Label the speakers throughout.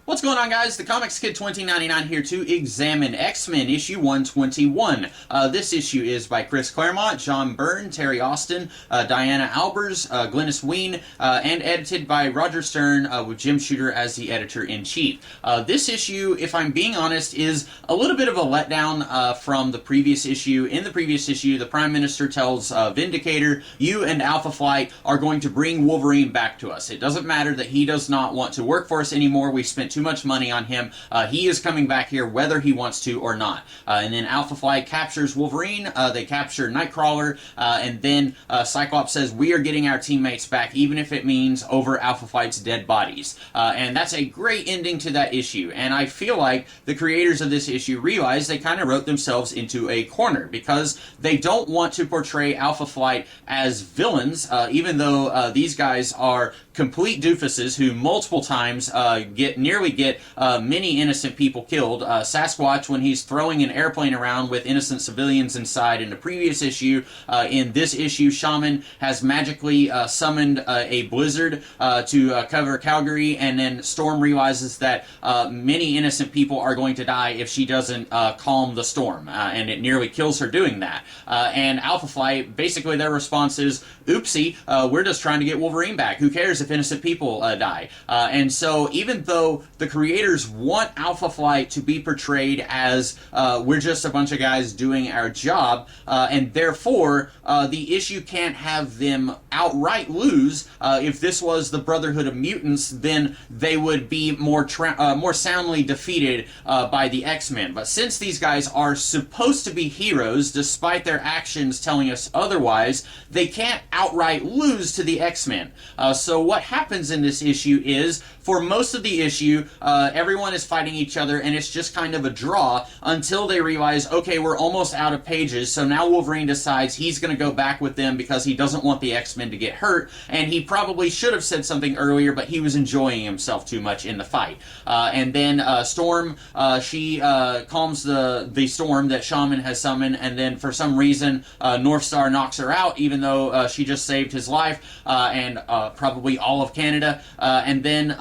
Speaker 1: What's going on, guys? The Comics Kid 2099 here to examine X-Men issue 121. This issue is by Chris Claremont, John Byrne, Terry Austin, Diana Albers, Glynis Wein, and edited by Roger Stern with Jim Shooter as the editor-in-chief. This issue, if I'm being honest, is a little bit of a letdown from the previous issue. In the previous issue, the Prime Minister tells Vindicator, you and Alpha Flight are going to bring Wolverine back to us. It doesn't matter that he does not want to work for us anymore. We spent too much money on him. He is coming back here whether he wants to or not. And then Alpha Flight captures Wolverine. They capture Nightcrawler. And then Cyclops says, we are getting our teammates back, even if it means over Alpha Flight's dead bodies. And that's a great ending to that issue. And I feel like the creators of this issue realized they kind of wrote themselves into a corner because they don't want to portray Alpha Flight as villains, even though these guys are complete doofuses who multiple times nearly get many innocent people killed. Sasquatch, when he's throwing an airplane around with innocent civilians inside in the previous issue, in this issue, Shaman has magically summoned a blizzard to cover Calgary, and then Storm realizes that many innocent people are going to die if she doesn't calm the storm, and it nearly kills her doing that. And Alpha Flight, basically their response is, oopsie, we're just trying to get Wolverine back. Who cares if innocent people die? And so even though the creators want Alpha Flight to be portrayed as we're just a bunch of guys doing our job, and therefore the issue can't have them outright lose. If this was the Brotherhood of Mutants, then they would be more soundly defeated by the X-Men. But since these guys are supposed to be heroes, despite their actions telling us otherwise, they can't outright lose to the X-Men. So what happens in this issue is, for most of the issue, everyone is fighting each other, and it's just kind of a draw until they realize, okay, we're almost out of pages, so now Wolverine decides he's going to go back with them because he doesn't want the X-Men to get hurt, and he probably should have said something earlier, but he was enjoying himself too much in the fight. And then Storm, she calms the storm that Shaman has summoned, and then for some reason, Northstar knocks her out, even though she just saved his life, and probably all of Canada. And then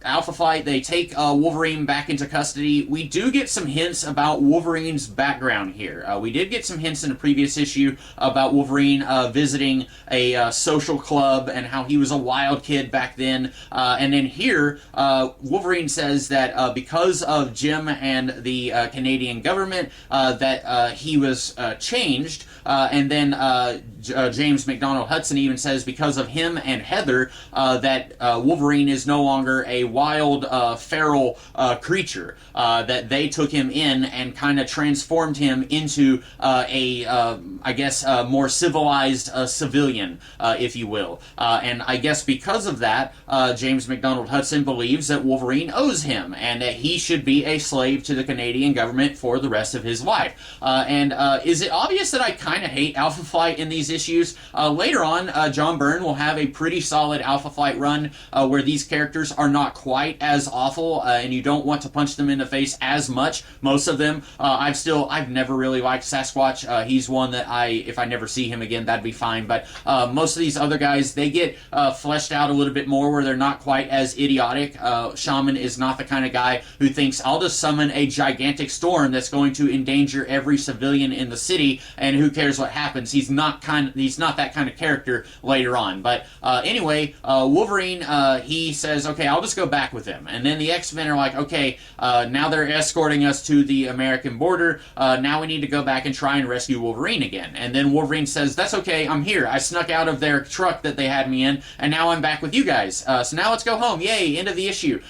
Speaker 1: Alpha Flight, they take Wolverine back into custody. We do get some hints about Wolverine's background here. We did get some hints in a previous issue about Wolverine visiting a social club and how he was a wild kid back then. And then here, Wolverine says that because of Jim and the Canadian government, that he was changed. And then James McDonald Hudson even says because of him and Heather that Wolverine is no longer a wild feral creature, that they took him in and kind of transformed him into I guess more civilized civilian, if you will. And I guess because of that, James McDonald Hudson believes that Wolverine owes him and that he should be a slave to the Canadian government for the rest of his life. And is it obvious that I kind of hate Alpha Flight in these issues? Later on, John Byrne will have a pretty solid Alpha Flight run where these characters are not quite as awful, and you don't want to punch them in the face as much. Most of them, I've never really liked Sasquatch. He's one that if I never see him again, that'd be fine. But most of these other guys, they get fleshed out a little bit more where they're not quite as idiotic. Shaman is not the kind of guy who thinks, I'll just summon a gigantic storm that's going to endanger every civilian in the city, and who cares what happens. He's not that kind of character later on. But anyway, Wolverine, he says, okay, I'll just go back with him. And then the X-Men are like, okay, now they're escorting us to the American border. Now we need to go back and try and rescue Wolverine again. And then Wolverine says, that's okay, I'm here. I snuck out of their truck that they had me in, and now I'm back with you guys. So now let's go home. Yay, end of the issue.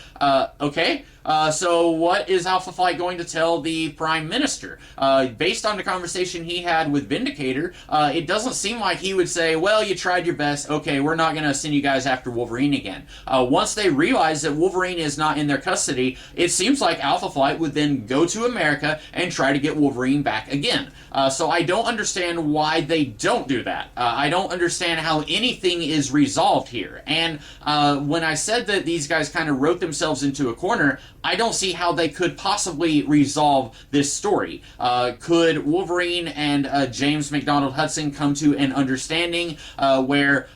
Speaker 1: Okay. So what is Alpha Flight going to tell the Prime Minister? Based on the conversation he had with Vindicator, it doesn't seem like he would say, well, you tried your best, okay, we're not going to send you guys after Wolverine again. Once they realize that Wolverine is not in their custody, it seems like Alpha Flight would then go to America and try to get Wolverine back again. So I don't understand why they don't do that. I don't understand how anything is resolved here. And when I said that these guys kind of wrote themselves into a corner, I don't see how they could possibly resolve this story. Could Wolverine and James McDonald Hudson come to an understanding where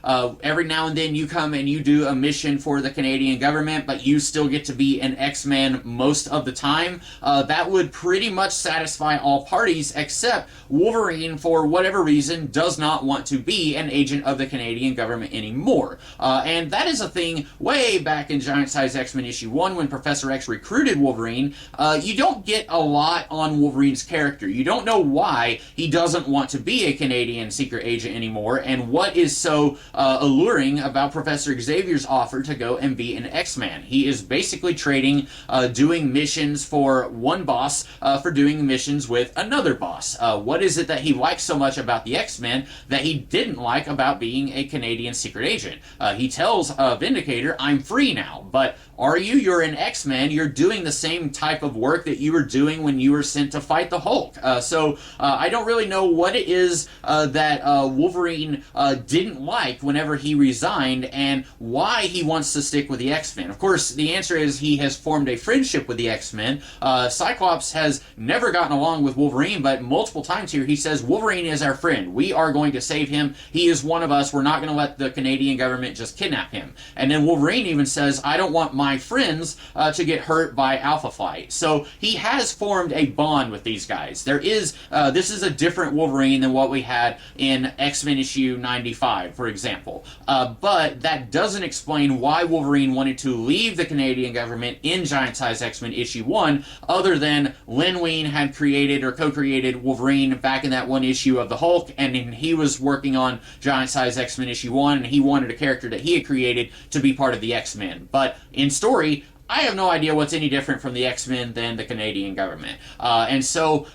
Speaker 1: every now and then you come and you do a mission for the Canadian government, but you still get to be an X-Men most of the time? That would pretty much satisfy all parties, except Wolverine, for whatever reason, does not want to be an agent of the Canadian government anymore. And that is a thing way back in Giant Size X-Men issue 1 when Professor X recruited Wolverine. You don't get a lot on Wolverine's character. You don't know why he doesn't want to be a Canadian secret agent anymore, and what is so alluring about Professor Xavier's offer to go and be an X-Man. He is basically trading doing missions for one boss for doing missions with another boss. What is it that he likes so much about the X-Men that he didn't like about being a Canadian secret agent? He tells Vindicator, I'm free now, but are you? You're an X-Men. You're doing the same type of work that you were doing when you were sent to fight the Hulk. So I don't really know what it is that Wolverine didn't like whenever he resigned and why he wants to stick with the X-Men. Of course, the answer is he has formed a friendship with the X-Men. Cyclops has never gotten along with Wolverine, but multiple times here he says, Wolverine is our friend. We are going to save him. He is one of us. We're not going to let the Canadian government just kidnap him. And then Wolverine even says, I don't want my friends to get hurt by Alpha Flight. So he has formed a bond with these guys. There is, this is a different Wolverine than what we had in X-Men issue 95, for example. But that doesn't explain why Wolverine wanted to leave the Canadian government in Giant Size X-Men issue 1, other than Len Wein had created or co-created Wolverine back in that one issue of the Hulk, and he was working on Giant Size X-Men issue 1, and he wanted a character that he had created to be part of the X-Men. But in story, I have no idea what's any different from the X-Men than the Canadian government. And so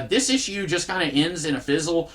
Speaker 1: this issue just kind of ends in a fizzle.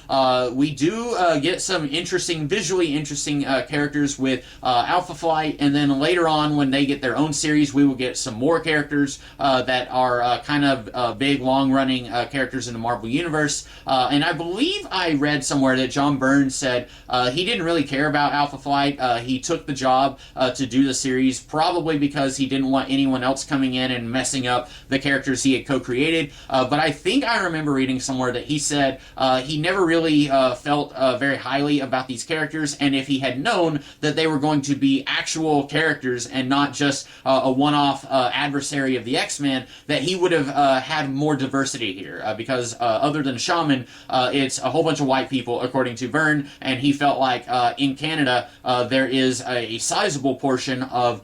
Speaker 1: We do get some visually interesting characters with Alpha Flight, and then later on when they get their own series, we will get some more characters that are kind of big, long-running characters in the Marvel Universe. And I believe I read somewhere that John Byrne said he didn't really care about Alpha Flight. He took the job to do the series probably because he didn't want anyone else coming in and messing up the characters he had co-created. But I think I remember reading somewhere that he said he never really felt very highly about these characters, and if he had known that they were going to be actual characters and not just a one-off adversary of the X-Men, that he would have had more diversity here, because other than Shaman, it's a whole bunch of white people, according to Byrne, and he felt like in Canada there is a sizable portion of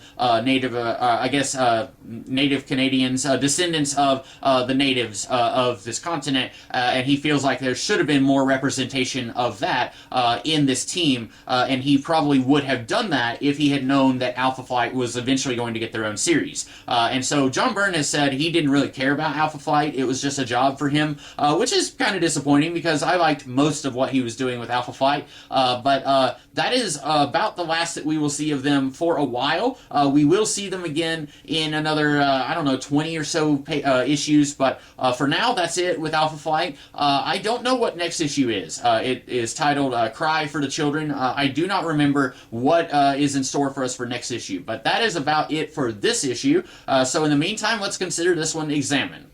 Speaker 1: Native Canadians, descendants of the natives of this continent, and he feels like there should have been more representation of that in this team, and he probably would have done that if he had known that Alpha Flight was eventually going to get their own series. And so John Byrne has said he didn't really care about Alpha Flight. It was just a job for him, which is kind of disappointing because I liked most of what he was doing with Alpha Flight, but that is about the last that we will see of them for a while. We will see them again in another, 20 or so issues, but for now, that's it with Alpha Flight. I don't know what next issue is. It is titled Cry for the Children. I do not remember what is in store for us for next issue, but that is about it for this issue. So in the meantime, let's consider this one Examine.